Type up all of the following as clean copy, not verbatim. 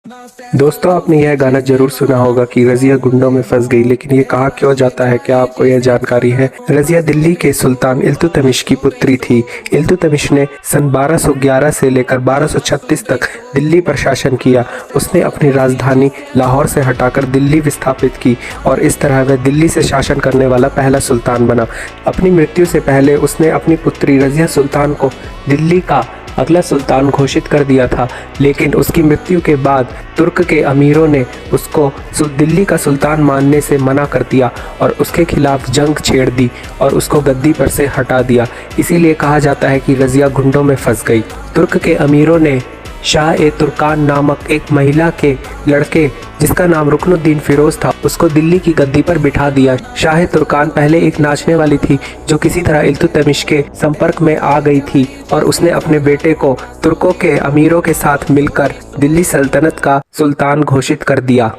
दोस्तों, आपने यह गाना जरूर सुना होगा कि रजिया गुंडों में फंस गई, लेकिन ये कहा क्यों जाता है? क्या आपको यह जानकारी है? रजिया दिल्ली के सुल्तान इल्तुतमिश की पुत्री थी। इल्तुतमिश ने सन 1211 से लेकर 1236 तक दिल्ली पर शासन किया। उसने अपनी राजधानी लाहौर से हटाकर दिल्ली विस्थापित की और इस तरह वह दिल्ली से शासन करने वाला पहला सुल्तान बना। अपनी मृत्यु से पहले उसने अपनी पुत्री रजिया सुल्तान को दिल्ली का अगला सुल्तान घोषित कर दिया था, लेकिन उसकी मृत्यु के बाद तुर्क के अमीरों ने उसको दिल्ली का सुल्तान मानने से मना कर दिया और उसके खिलाफ जंग छेड़ दी और उसको गद्दी पर से हटा दिया। इसीलिए कहा जाता है कि रजिया गुंडों में फंस गई। तुर्क के अमीरों ने शाह-ए-तुर्कान नामक एक महिला के लड़के, जिसका नाम रुकनुद्दीन फिरोज था, उसको दिल्ली की गद्दी पर बिठा दिया। शाह-ए-तुर्कान पहले एक नाचने वाली थी जो किसी तरह इल्तुतमिश के संपर्क में आ गई थी और उसने अपने बेटे को तुर्कों के अमीरों के साथ मिलकर दिल्ली सल्तनत का सुल्तान घोषित कर दिया।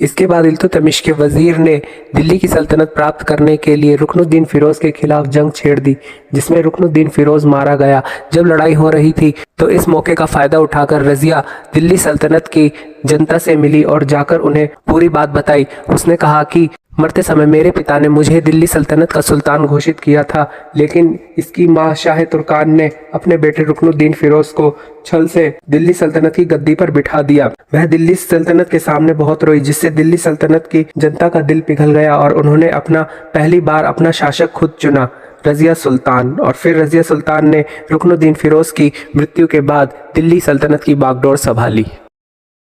इसके बाद इल्तुतमिश के वजीर ने दिल्ली की सल्तनत प्राप्त करने के लिए रुकनुद्दीन फिरोज के खिलाफ जंग छेड़ दी, जिसमें रुकनुद्दीन फिरोज मारा गया। जब लड़ाई हो रही थी तो इस मौके का फायदा उठाकर रजिया दिल्ली सल्तनत की जनता से मिली और जाकर उन्हें पूरी बात बताई। उसने कहा कि मरते समय मेरे पिता ने मुझे दिल्ली सल्तनत का सुल्तान घोषित किया था, लेकिन इसकी मां शाह-ए-तुर्कान ने अपने बेटे रुकनुद्दीन फिरोज को छल से दिल्ली सल्तनत की गद्दी पर बिठा दिया। वह दिल्ली सल्तनत के सामने बहुत रोई, जिससे दिल्ली सल्तनत की जनता का दिल पिघल गया और उन्होंने पहली बार अपना शासक खुद चुना, रजिया सुल्तान। और फिर रजिया सुल्तान ने रुकनुद्दीन फिरोज की मृत्यु के बाद दिल्ली सल्तनत की बागडोर संभाली।